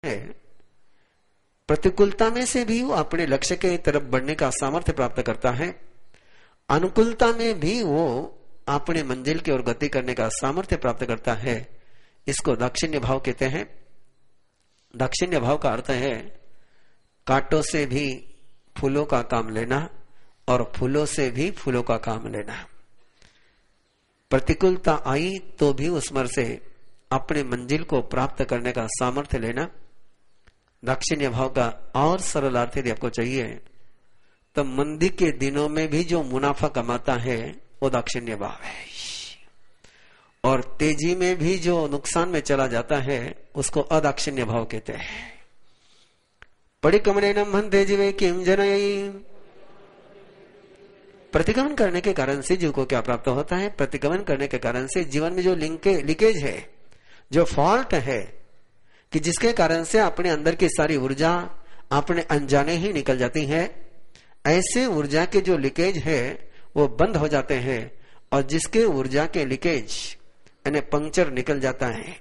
है, प्रतिकूलता में से भी वो अपने लक्ष्य के तरफ बढ़ने का सामर्थ्य प्राप्त करता है, अनुकूलता में भी वो अपने मंजिल की ओर गति करने का सामर्थ्य प्राप्त करता है। इसको दाक्षिण्य भाव कहते हैं। दाक्षिण्य भाव का अर्थ है कांटों से भी फूलों का काम लेना और फूलों से भी फूलों का काम लेना। प्रतिकूलता आई तो भी उसमें से अपने मंजिल को प्राप्त करने का सामर्थ्य लेना। दाक्षिण्य भाव का और सरल अर्थ यदि आपको चाहिए तो मंदी के दिनों में भी जो मुनाफा कमाता है वो दाक्षिण्य भाव है, और तेजी में भी जो नुकसान में चला जाता है उसको अदाक्षिण्य भाव कहते हैं। परिक्रमणेन भन्ते जीवे किम जनयि। प्रतिगमन करने के कारण से जीव को क्या प्राप्त होता है? प्रतिगमन करने के कारण से जीवन में जो लीकेज है, जो फॉल्ट है, कि जिसके कारण से अपने अंदर की सारी ऊर्जा अपने अनजाने ही निकल जाती है, ऐसे ऊर्जा के जो लीकेज है वो बंद हो जाते हैं, और जिसके ऊर्जा के लीकेज यानी पंक्चर निकल जाता है,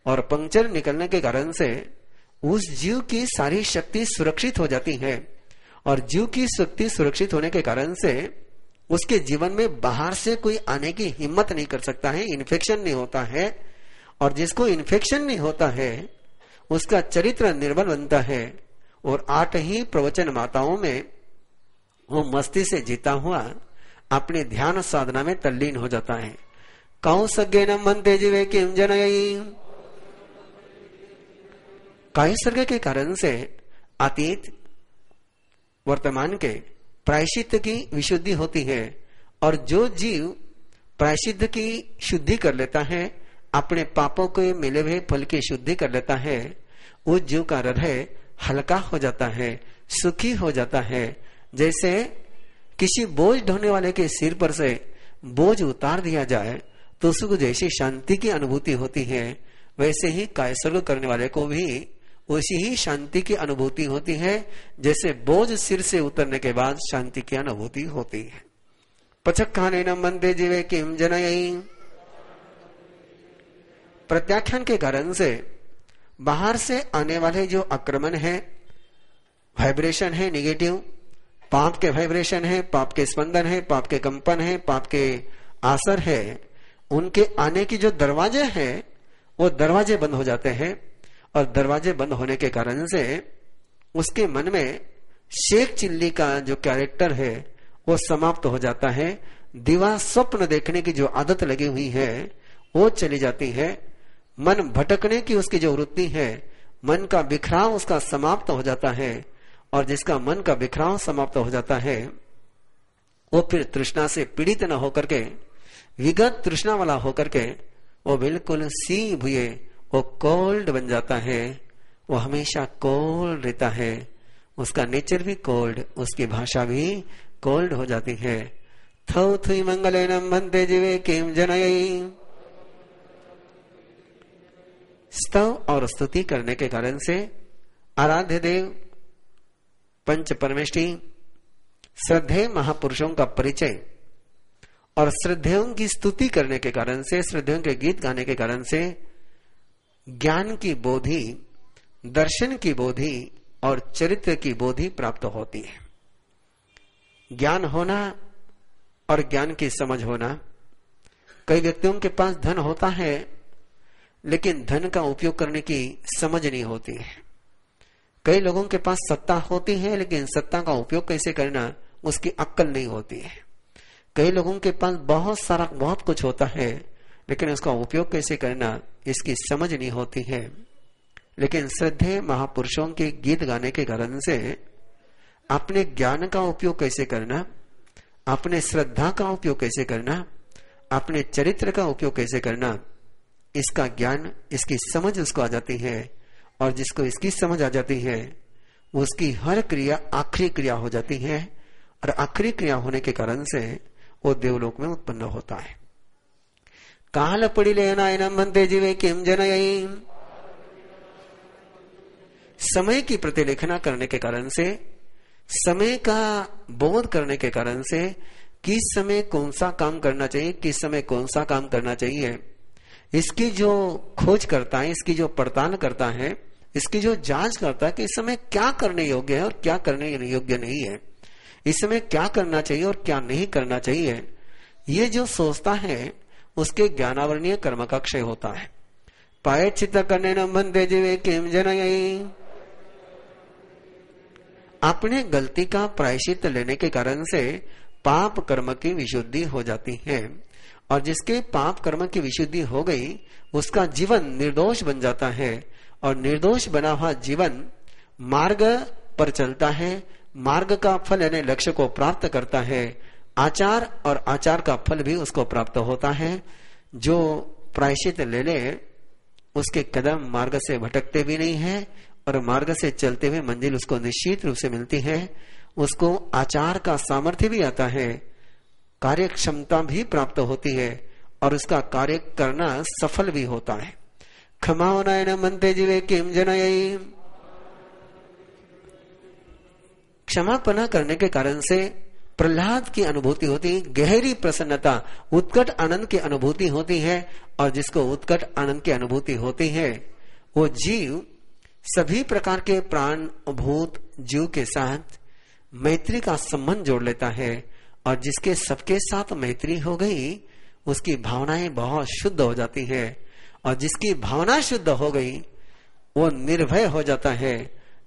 और पंक्चर निकलने के कारण से उस जीव की सारी शक्ति सुरक्षित हो जाती है, और जीव की शक्ति सुरक्षित होने के कारण से उसके जीवन में बाहर से कोई आने की हिम्मत नहीं कर सकता है, इन्फेक्शन नहीं होता है, और जिसको इन्फेक्शन नहीं होता है उसका चरित्र निर्बल बनता है, और 8 ही प्रवचन माताओं में वो मस्ती से जीता हुआ अपने ध्यान साधना में तल्लीन हो जाता है। कौसज्ञेन भन्ते जीवे किम जनयि। कायसर्ग के कारण से अतीत वर्तमान के प्रायश्चित की विशुद्धि होती है, और जो जीव प्रायश्चित की शुद्धि कर लेता है, अपने पापों के मिले हुए फल की शुद्धि कर लेता है, उस जीव का हृदय हल्का हो जाता है, सुखी हो जाता है। जैसे किसी बोझ ढोने वाले के सिर पर से बोझ उतार दिया जाए तो उसको जैसी शांति की अनुभूति होती है, वैसे ही कायसर्ग करने वाले को भी उसी ही शांति की अनुभूति होती है, जैसे बोझ सिर से उतरने के बाद शांति की अनुभूति होती है। पचक्खानेन भन्ते जीवे किम जनयि। प्रत्याख्यान के कारण से बाहर से आने वाले जो आक्रमण है, वाइब्रेशन है निगेटिव, पाप के वाइब्रेशन है, पाप के स्पंदन है, पाप के कंपन है, पाप के आसर है, उनके आने की जो दरवाजे हैं वो दरवाजे बंद हो जाते हैं, और दरवाजे बंद होने के कारण से उसके मन में शेख चिल्ली का जो कैरेक्टर है वो समाप्त हो जाता है। दिवा स्वप्न देखने की जो आदत लगी हुई है वो चली जाती है। मन भटकने की उसकी जो वृत्ति है, मन का बिखराव उसका समाप्त हो जाता है, और जिसका मन का बिखराव समाप्त हो जाता है वो फिर तृष्णा से पीड़ित न होकर के, विगत तृष्णा वाला होकर के वो बिल्कुल सी भुए वो कोल्ड बन जाता है। वो हमेशा कोल्ड रहता है, उसका नेचर भी कोल्ड, उसकी भाषा भी कोल्ड हो जाती है। थौ थुई मंगलेनम भन्ते जीवे किम जनयि। स्तव और स्तुति करने के कारण से आराध्य देव पंच परमेष्टि श्रद्धेय महापुरुषों का परिचय, और श्रद्धेयों की स्तुति करने के कारण से, श्रद्धेयों के गीत गाने के कारण से ज्ञान की बोधि, दर्शन की बोधि और चरित्र की बोधि प्राप्त होती है। ज्ञान होना और ज्ञान की समझ होना। कई व्यक्तियों के पास धन होता है लेकिन धन का उपयोग करने की समझ नहीं होती है। कई लोगों के पास सत्ता होती है लेकिन सत्ता का उपयोग कैसे करना उसकी अक्ल नहीं होती है। कई लोगों के पास बहुत कुछ होता है लेकिन उसका उपयोग कैसे करना इसकी समझ नहीं होती है। लेकिन श्रद्धेय महापुरुषों के गीत गाने के कारण से अपने ज्ञान का उपयोग कैसे करना, अपने श्रद्धा का उपयोग कैसे करना, अपने चरित्र का उपयोग कैसे करना, इसका ज्ञान, इसकी समझ उसको आ जाती है। और जिसको इसकी समझ आ जाती है उसकी हर क्रिया आखिरी क्रिया हो जाती है, और आखिरी क्रिया होने के कारण से वो देवलोक में उत्पन्न होता है। काल पड़िले नायनम भन्ते जीवे किम जनयि। समय की प्रतिलेखना करने के कारण से, समय का बोध करने के कारण से, किस समय कौन सा काम करना चाहिए, किस समय कौन सा काम करना चाहिए, इसकी जो खोज करता है, इसकी जो पड़ताल करता है, इसकी जो जांच करता है कि इस समय क्या करने योग्य है और क्या करने योग्य नहीं है, इस समय क्या करना चाहिए और क्या नहीं करना चाहिए, ये जो सोचता है उसके ज्ञानावरणीय कर्म का क्षय होता है। पायचित करने न बनते जीवे किम जनयी। अपने गलती का प्रायश्चित लेने के कारण से पाप कर्म की विशुद्धि हो जाती है, और जिसके पाप कर्म की विशुद्धि हो गई उसका जीवन निर्दोष बन जाता है, और निर्दोष बना हुआ जीवन मार्ग पर चलता है, मार्ग का फल यानी लक्ष्य को प्राप्त करता है, आचार और आचार का फल भी उसको प्राप्त होता है। जो प्रायश्चित ले ले उसके कदम मार्ग से भटकते भी नहीं है, और मार्ग से चलते हुए मंजिल उसको निश्चित रूप से मिलती है। उसको आचार का सामर्थ्य भी आता है, कार्य क्षमता भी प्राप्त होती है, और उसका कार्य करना सफल भी होता है। क्षमा नयन मनते जीवे किम जनयी। क्षमापना करने के कारण से प्रहलाद की अनुभूति होती, गहरी प्रसन्नता, उत्कट आनंद की अनुभूति होती है, और जिसको उत्कट आनंद की अनुभूति होती है वो जीव सभी प्रकार के प्राण भूत जीव के साथ मैत्री का संबंध जोड़ लेता है, और जिसके सबके साथ मैत्री हो गई उसकी भावनाएं बहुत शुद्ध हो जाती है, और जिसकी भावना शुद्ध हो गई वो निर्भय हो जाता है।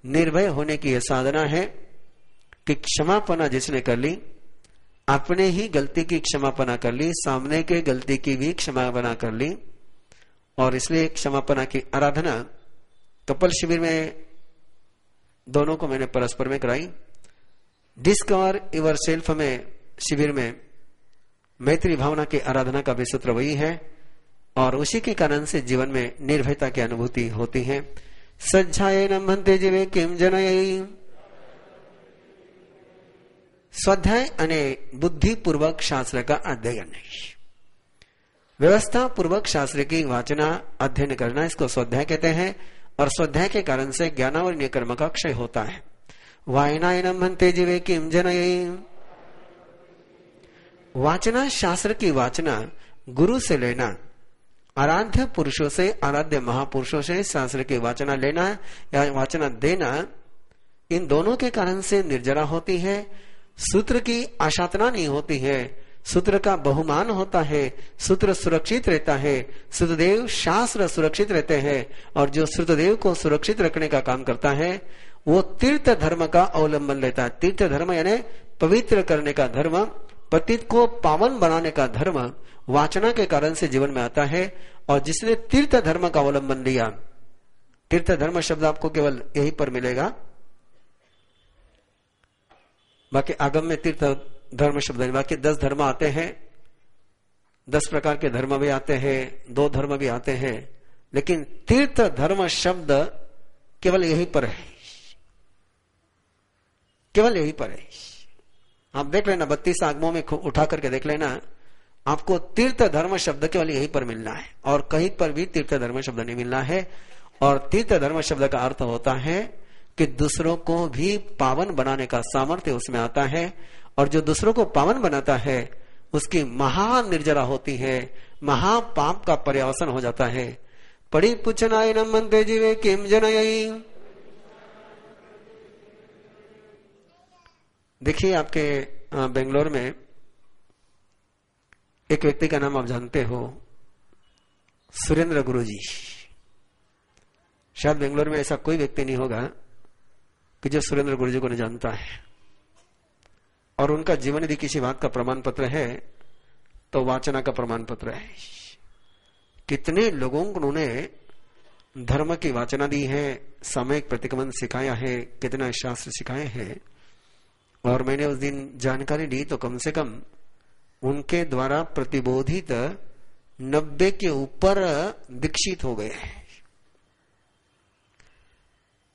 निर्भय होने की यह साधना है कि क्षमापना जिसने कर ली, अपने ही गलती की क्षमापना कर ली, सामने के गलती की भी क्षमापना कर ली, और इसलिए क्षमापना की आराधना कपल शिविर में दोनों को मैंने परस्पर में कराई। डिस्कवर योर सेल्फ में शिविर में मैत्री भावना की आराधना का भी सूत्र वही है, और उसी के कारण से जीवन में निर्भयता की अनुभूति होती है। सज्जाये न मनते जीवे किम जनयी। स्वाध्याय અને बुद्धिपूर्वक शास्त्र का अध्ययन, व्यवस्था पूर्वक शास्त्र की वाचना अध्ययन करना, इसको स्वाध्याय कहते हैं, और स्वाध्याय के कारण से ज्ञानावरणीय कर्म का क्षय होता है। वायनायनम मनते जीवे किम जनयी। वाचना, शास्त्र की वाचना गुरु से लेना, आराध्य पुरुषों से, आराध्य महापुरुषों से शास्त्र की वाचना लेना या वाचना देना, इन दोनों के कारण से निर्जरा होती है। सूत्र की आशातना नहीं होती है, सूत्र का बहुमान होता है, सूत्र सुरक्षित रहता है, श्रुतदेव शास्त्र सुरक्षित रहते हैं, और जो श्रुतदेव को सुरक्षित रखने का काम करता है वो तीर्थ धर्म का अवलंबन लेता है। तीर्थ धर्म यानी पवित्र करने का धर्म, पतित को पावन बनाने का धर्म वाचना के कारण से जीवन में आता है। और जिसने तीर्थ धर्म का अवलंबन लिया, तीर्थ धर्म शब्द आपको केवल यहीं पर मिलेगा, बाकी आगम में तीर्थ धर्म शब्द नहीं, बाकी 10 धर्म आते हैं, 10 प्रकार के धर्म भी आते हैं, 2 धर्म भी आते हैं, लेकिन तीर्थ धर्म शब्द केवल यहीं पर है, केवल यहीं पर है। आप देख लेना 32 आगमों में उठा करके देख लेना, आपको तीर्थ धर्म शब्द केवल यहीं पर मिलना है, और कहीं पर भी तीर्थ धर्म शब्द नहीं मिलना है। और तीर्थ धर्म शब्द का अर्थ होता है कि दूसरों को भी पावन बनाने का सामर्थ्य उसमें आता है, और जो दूसरों को पावन बनाता है उसकी महान निर्जरा होती है, महापाप का पर्यावसन हो जाता है। पड़ी पूछनाय न मनते जीवे किम जनयी। देखिए, आपके बेंगलोर में एक व्यक्ति का नाम आप जानते हो, सुरेंद्र गुरुजी। शायद बेंगलोर में ऐसा कोई व्यक्ति नहीं होगा कि जो सुरेंद्र गुरुजी को नहीं जानता है, और उनका जीवन यदि किसी बात का प्रमाण पत्र है तो वाचना का प्रमाण पत्र है। कितने लोगों को उन्होंने धर्म की वाचना दी है, सामयिक प्रतिक्रमण सिखाया है, कितना शास्त्र सिखाए हैं। और मैंने उस दिन जानकारी ली तो कम से कम उनके द्वारा प्रतिबोधित 90 के ऊपर दीक्षित हो गए हैं,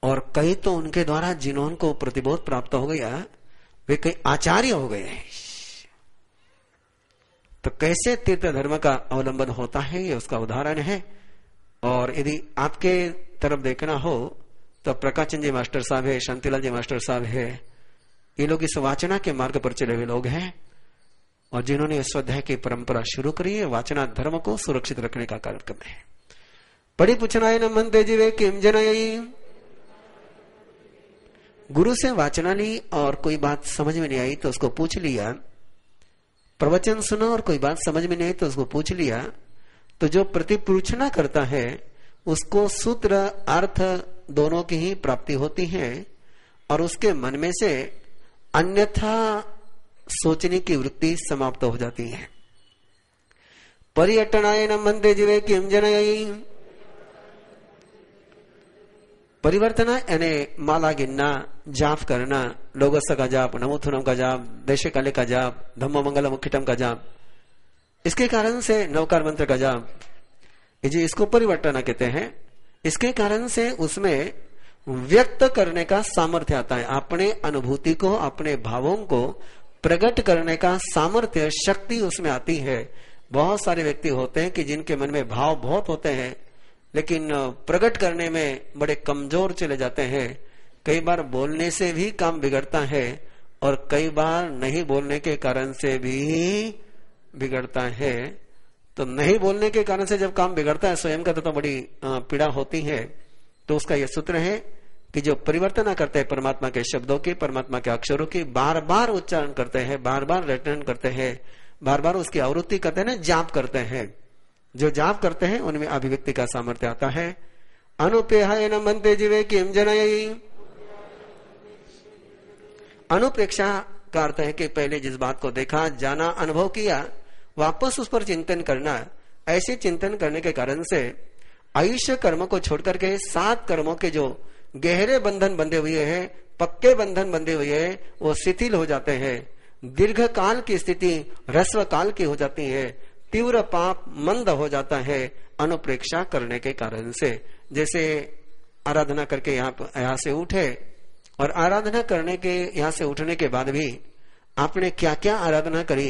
और कई तो उनके द्वारा जिन्होंने प्रतिबोध प्राप्त हो गया वे कई आचार्य हो गए हैं। तो कैसे तीर्थ धर्म का अवलंबन होता है, ये उसका उदाहरण है। और यदि आपके तरफ देखना हो तो प्रकाश चंद जी मास्टर साहब है, शांतिलाल जी मास्टर साहब है, ये लोग इस वाचना के मार्ग पर चले हुए लोग हैं, और जिन्होंने स्वाध्याय की परंपरा शुरू करी है, वाचना धर्म को सुरक्षित रखने का कार्यक्रम है। पढ़ी पूछना न मनते जीवे किम जनयी। गुरु से वाचना ली और कोई बात समझ में नहीं आई तो उसको पूछ लिया, प्रवचन सुना और कोई बात समझ में नहीं आई तो उसको पूछ लिया, तो जो प्रतिपूछना करता है उसको सूत्र अर्थ दोनों की ही प्राप्ति होती है और उसके मन में से अन्यथा सोचने की वृत्ति समाप्त हो जाती है। पर्यटनाय न मंदे जीवे किम जनयी, परिवर्तन यानी माला गिनना, जाप करना, लोगस का जाप, नमोथुनम का जाप, देशे काले का जाप, धम्म मंगलम उक्किटम का जाप, इसके कारण से नवकार मंत्र का जाप, जी इसको परिवर्तन कहते हैं। इसके कारण से उसमें व्यक्त करने का सामर्थ्य आता है, अपने अनुभूति को, अपने भावों को प्रकट करने का सामर्थ्य, शक्ति उसमें आती है। बहुत सारे व्यक्ति होते हैं कि जिनके मन में भाव बहुत होते हैं लेकिन प्रकट करने में बड़े कमजोर चले जाते हैं। कई बार बोलने से भी काम बिगड़ता है और कई बार नहीं बोलने के कारण से भी बिगड़ता है। तो नहीं बोलने के कारण से जब काम बिगड़ता है स्वयं का तो बड़ी पीड़ा होती है। तो उसका यह सूत्र है कि जो परिवर्तन करते हैं परमात्मा के शब्दों की, परमात्मा के अक्षरों की, बार बार उच्चारण करते हैं, बार बार रटन करते हैं, बार बार उसकी आवृत्ति करते हैं ना, जाप करते हैं, जो जाप करते हैं उनमें अभिव्यक्ति का सामर्थ्य आता है। अनुपेहाय न मनते जीवे किम जनयी, अनुप्रेक्षा का अर्थ है कि पहले जिस बात को देखा, जाना, अनुभव किया, वापस उस पर चिंतन करना। ऐसे चिंतन करने के कारण से आयुष्य कर्म को छोड़कर के 7 कर्मों के जो गहरे बंधन बंधे हुए हैं, पक्के बंधन बंधे हुए हैं, वो शिथिल हो जाते हैं। दीर्घ काल की स्थिति ह्रस्व काल की हो जाती है, तीव्र पाप मंद हो जाता है अनुप्रेक्षा करने के कारण से। जैसे आराधना करके यहाँ से उठे और आराधना करने के यहाँ से उठने के बाद भी आपने क्या क्या आराधना करी,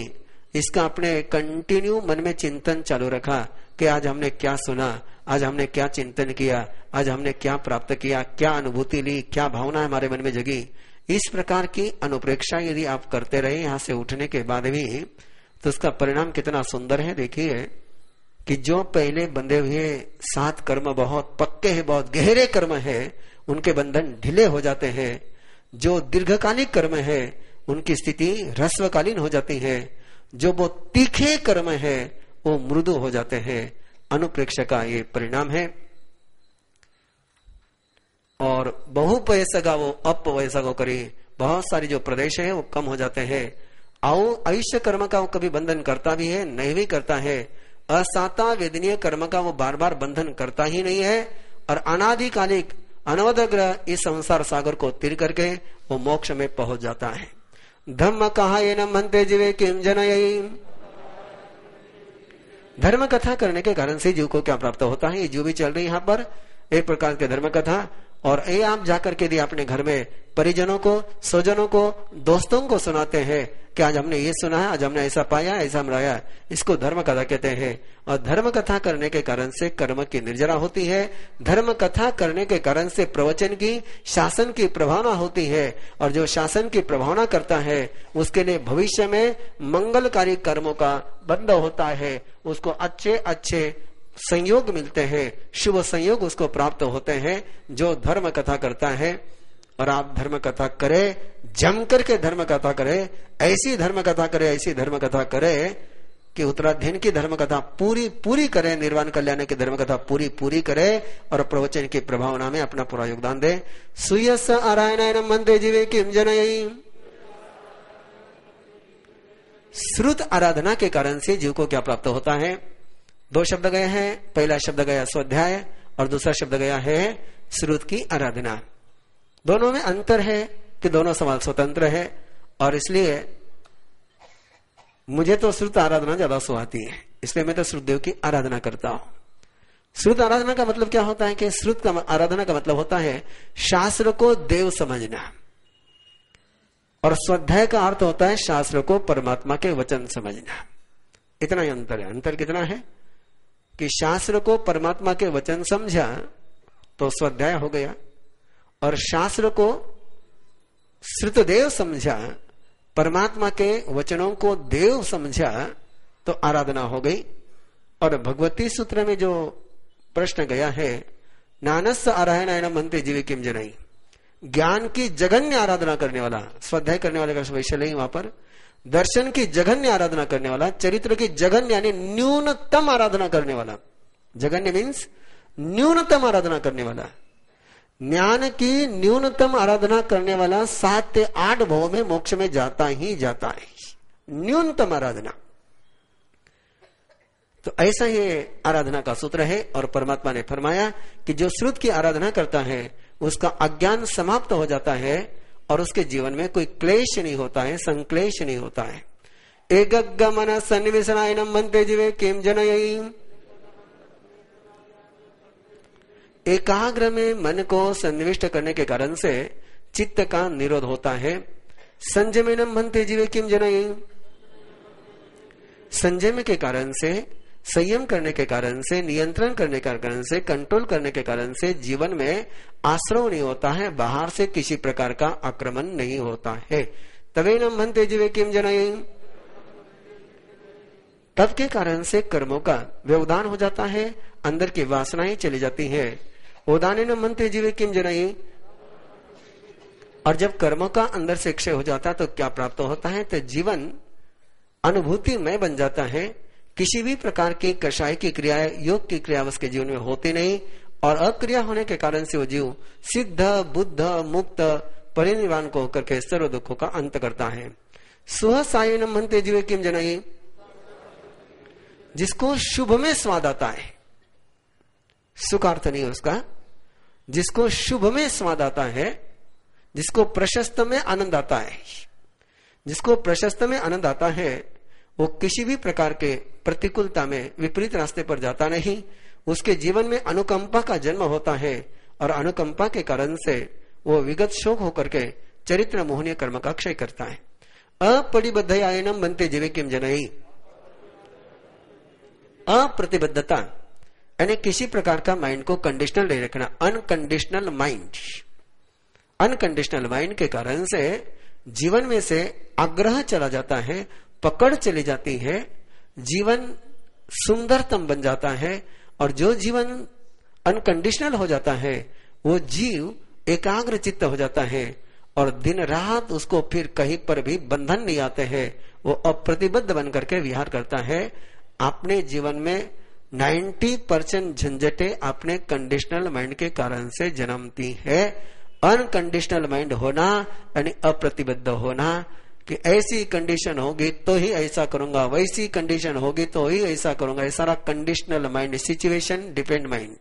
इसका आपने कंटिन्यू मन में चिंतन चालू रखा कि आज हमने क्या सुना, आज हमने क्या चिंतन किया, आज हमने क्या प्राप्त किया, क्या अनुभूति ली, क्या भावना हमारे मन में जगी। इस प्रकार की अनुप्रेक्षा यदि आप करते रहे यहाँ से उठने के बाद भी, तो उसका परिणाम कितना सुंदर है। देखिए कि जो पहले बंधे हुए 7 कर्म बहुत पक्के हैं, बहुत गहरे कर्म है, उनके बंधन ढीले हो जाते हैं। जो दीर्घकालिक कर्म है उनकी स्थिति ह्रस्वकालीन हो जाती है। जो वो तीखे कर्म है वो मृदु हो जाते हैं। अनुप्रेक्षा का ये परिणाम है। और बहु वयसगा वो अप वयसगो करी, बहुत सारी जो प्रदेश है वो कम हो जाते हैं। आयुष्य कर्म का वो कभी बंधन करता भी है, नहीं भी करता है। असाता वेदनीय कर्म का वो बार बार बंधन करता ही नहीं है और अनादिकालिक अनवद्र इस संसार सागर को तीर करके वो मोक्ष में पहुंच जाता है। धम्म कहा ये न मनते जीवे किम जनयी, धर्म कथा करने के कारण से जीव को क्या प्राप्त होता है, ये जो भी चल रही है यहाँ पर एक प्रकार की धर्म कथा। और ये आप जाकर के यदि अपने घर में परिजनों को, स्वजनों को, दोस्तों को सुनाते हैं कि आज हमने ये सुना है, आज हमने ऐसा पाया, ऐसा मराया, इसको धर्म कथा कहते हैं। और धर्म कथा करने के कारण से कर्म की निर्जरा होती है। धर्म कथा करने के कारण से प्रवचन की, शासन की प्रभावना होती है। और जो शासन की प्रभावना करता है उसके लिए भविष्य में मंगलकारी कर्मों का बंध होता है। उसको अच्छे अच्छे संयोग मिलते हैं, शुभ संयोग उसको प्राप्त होते हैं जो धर्म कथा करता है। और आप धर्म कथा करें, जम करके धर्म कथा करें, ऐसी धर्म कथा करें, ऐसी धर्म कथा करें कि उत्तराधीन की धर्म कथा पूरी पूरी करें, निर्वाण कल्याण की धर्म कथा पूरी पूरी करें और प्रवचन की प्रभावना में अपना पूरा योगदान दे। सुयस आरायण मंदे जीवे किम जनयी, श्रुत आराधना के कारण से जीव को क्या प्राप्त होता है। 2 शब्द गए हैं, पहला शब्द गया स्वाध्याय और दूसरा शब्द गया है श्रुत की आराधना। दोनों में अंतर है कि दोनों सवाल स्वतंत्र है और इसलिए मुझे तो श्रुत आराधना ज्यादा सुहाती है, इसलिए मैं तो श्रुतदेव की आराधना करता हूं। श्रुत आराधना का मतलब क्या होता है कि श्रुत का आराधना का मतलब होता है शास्त्र को देव समझना और स्वाध्याय का अर्थ होता है शास्त्र को परमात्मा के वचन समझना। इतना ही अंतर है। अंतर कितना है कि शास्त्र को परमात्मा के वचन समझा तो स्वाध्याय हो गया और शास्त्र को श्रुतदेव समझा, परमात्मा के वचनों को देव समझा तो आराधना हो गई। और भगवती सूत्र में जो प्रश्न गया है, नानस आरायण मनते जीवे किम जनयी, ज्ञान की जघन्य आराधना करने वाला, स्वाध्याय करने वाले का वैश्य नहीं, वहां पर दर्शन की जघन्य आराधना करने वाला, चरित्र की जघन्य यानी न्यूनतम आराधना करने वाला, जघन्य मीन्स न्यूनतम आराधना करने वाला, ज्ञान की न्यूनतम आराधना करने वाला 7 से 8 भाव में मोक्ष में जाता ही जाता है, न्यूनतम आराधना। तो ऐसा ही आराधना का सूत्र है। और परमात्मा ने फरमाया कि जो श्रुत की आराधना करता है उसका अज्ञान समाप्त हो जाता है और उसके जीवन में कोई क्लेश नहीं होता है, संक्लेश नहीं होता है। एकगमन सन्निवेशनायनम मनते जीवे किम जनयी, एकाग्र में मन को सन्निविष्ट करने के कारण से चित्त का निरोध होता है। संयमेनम मनते जीवे किम जनयी, संयम के कारण से, संयम करने के कारण से, नियंत्रण करने के कारण से, कंट्रोल करने के कारण से जीवन में आश्रव नहीं होता है, बाहर से किसी प्रकार का आक्रमण नहीं होता है। तवेनम मनते जीवे किम जनयी, तब के कारण से कर्मों का व्यवधान हो जाता है, अंदर की वासनाएं चली जाती है। उदानेन मनते जीवे किम जनयी, और जब कर्मों का अंदर से क्षय हो जाता है तो क्या प्राप्त होता है, तो जीवन अनुभूतिमय बन जाता है। किसी भी प्रकार की कषाय की क्रियाएं, योग की क्रिया उसके जीवन में होती नहीं, और अक्रिया होने के कारण से वो जीव सिद्ध बुद्ध मुक्त परिनिर्वाण को होकर के सर्व दुखों का अंत करता है। सुहसायनम मनते जीवे किम जनयी, जिसको शुभ में स्वाद आता है, सुख अर्थ नहीं उसका, जिसको शुभ में स्वाद आता है, जिसको प्रशस्त में आनंद आता है, जिसको प्रशस्त में आनंद आता है, वो किसी भी प्रकार के प्रतिकूलता में विपरीत रास्ते पर जाता नहीं। उसके जीवन में अनुकंपा का जन्म होता है और अनुकंपा के कारण से वो विगत शोक होकर के चरित्र मोहनीय कर्म का क्षय करता है। अपरिबद्धयायनम बनते जीवे किम जनयी, अप्रतिबद्धता यानी किसी प्रकार का माइंड को कंडीशनल नहीं रखना, अनकंडीशनल माइंड। अनकंडीशनल माइंड के कारण से जीवन में से आग्रह चला जाता है, पकड़ चली जाती है, जीवन सुंदरतम बन जाता है। और जो जीवन अनकंडीशनल हो जाता है वो जीव एकाग्र चित्त हो जाता है और दिन रात उसको फिर कहीं पर भी बंधन नहीं आते हैं, वो अप्रतिबद्ध बन करके विहार करता है। अपने जीवन में 90% झंझटें अपने कंडीशनल माइंड के कारण से जन्मती है। अनकंडीशनल माइंड होना यानी अप्रतिबद्ध होना कि ऐसी कंडीशन होगी तो ही ऐसा करूंगा, वैसी कंडीशन होगी तो ही ऐसा करूंगा, ये सारा conditional mind, situation depend mind,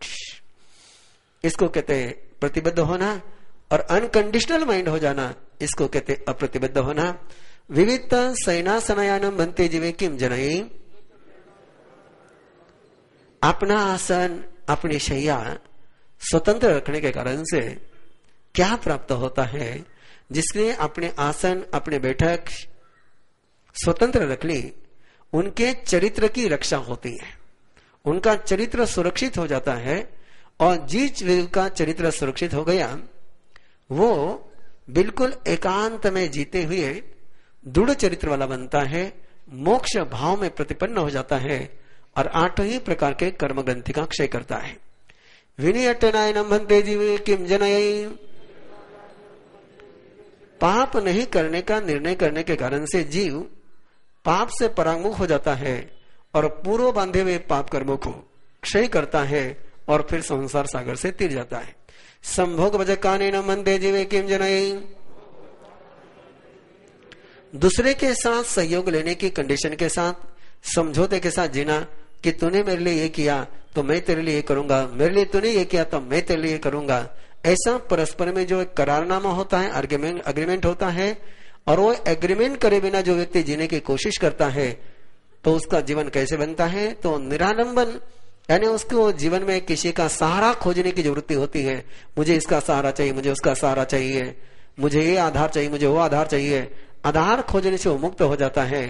इसको कहते हैं प्रतिबद्ध होना। और अनकंडीशनल माइंड हो जाना इसको कहते हैं अप्रतिबद्ध होना। विविध सैनासनयानम बनते जीवे किम जनयी, अपना आसन अपनी शैया स्वतंत्र रखने के कारण से क्या प्राप्त होता है, जिसने अपने आसन अपने बैठक स्वतंत्र रख ली, उनके चरित्र की रक्षा होती है, उनका चरित्र सुरक्षित हो जाता है। और जिस व्यक्ति का चरित्र सुरक्षित हो गया वो बिल्कुल एकांत में जीते हुए दृढ़ चरित्र वाला बनता है, मोक्ष भाव में प्रतिपन्न हो जाता है और 8 ही प्रकार के कर्म ग्रंथि का क्षय करता है। विनियटनायनम भन्ते जीवे किम जनयी, पाप नहीं करने का निर्णय करने के कारण से जीव पाप से परांगमुख हो जाता है और पूर्व बांधे हुए पाप कर्मों को क्षय करता है और फिर संसार सागर से तीर जाता है। संभोग भजकाने न मनते जीवे किम जनयी, दूसरे के साथ सहयोग लेने की कंडीशन के साथ, समझौते के साथ जीना कि तूने मेरे लिए ये किया तो मैं तेरे लिए ये करूंगा, मेरे लिए तूने ये किया तो मैं तेरे लिए ये करूंगा, ऐसा परस्पर में जो एक करारनामा होता है, अग्रीमेंट होता है, और वो एग्रीमेंट करे बिना जो व्यक्ति जीने की कोशिश करता है तो उसका जीवन कैसे बनता है, तो निरालंबन यानी उसको जीवन में किसी का सहारा खोजने की जरूरत होती है। मुझे इसका सहारा चाहिए, मुझे उसका सहारा चाहिए, मुझे ये आधार चाहिए, मुझे वो आधार चाहिए। आधार खोजने से वो मुक्त हो जाता है,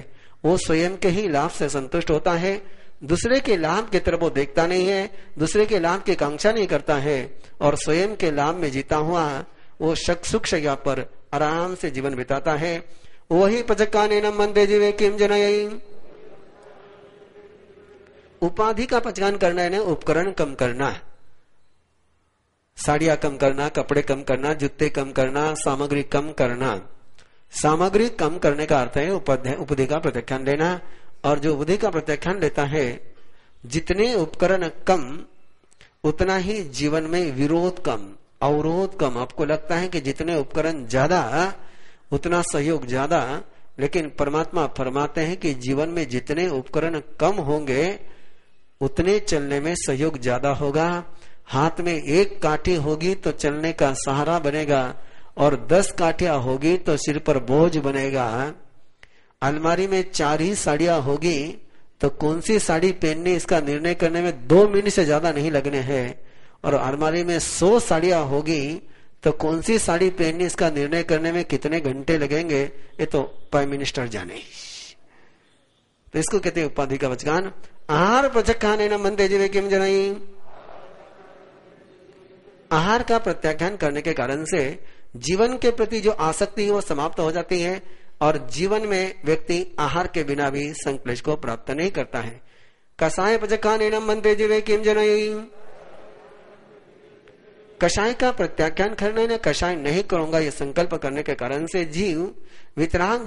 वो स्वयं के ही लाभ से संतुष्ट होता है, दूसरे के लाभ की तरफ वो देखता नहीं है, दूसरे के लाभ की कांक्षा नहीं करता है और स्वयं के लाभ में जीता हुआ वो सुख शैया पर आराम से जीवन बिताता है। वही पचकाने न मनते जीवे किम जनयी, उपाधि का पचकान करना है ना, उपकरण कम करना। साड़ियां कम करना, कपड़े कम करना, जूते कम करना, सामग्री कम करना। सामग्री कम करने का अर्थ है उपधि का प्रत्याख्यान लेना। और जो उपधि का प्रत्याख्यान लेता है, जितने उपकरण कम उतना ही जीवन में विरोध कम, अवरोध कम। आपको लगता है कि जितने उपकरण ज्यादा उतना सहयोग ज्यादा, लेकिन परमात्मा फरमाते हैं कि जीवन में जितने उपकरण कम होंगे उतने चलने में सहयोग ज्यादा होगा। हाथ में एक काठी होगी तो चलने का सहारा बनेगा, और 10 काठियां होगी तो सिर पर बोझ बनेगा। अलमारी में 4 ही साड़ियां होगी तो कौन सी साड़ी पहननी, इसका निर्णय करने में 2 मिनट से ज्यादा नहीं लगने हैं। और अलमारी में 100 साड़ियां होगी तो कौन सी साड़ी पहननी, इसका निर्णय करने में कितने घंटे लगेंगे, ये तो प्राइम मिनिस्टर जाने। तो इसको कहते हैं उपाधि का वचगान। आहार प्रचक्खान न मनते जीवे किम जनाई। आहार का प्रत्याख्यान करने के कारण से जीवन के प्रति जो आसक्ति है वो समाप्त हो जाती है, और जीवन में व्यक्ति आहार के बिना भी संक्लेश को प्राप्त नहीं करता है। कषाय प्रचक्खान न मनते जीवे किम जनाई। कषाय का प्रत्याख्यान करने ने कषाय नहीं करूंगा ये संकल्प करने के कारण से जीव वितराग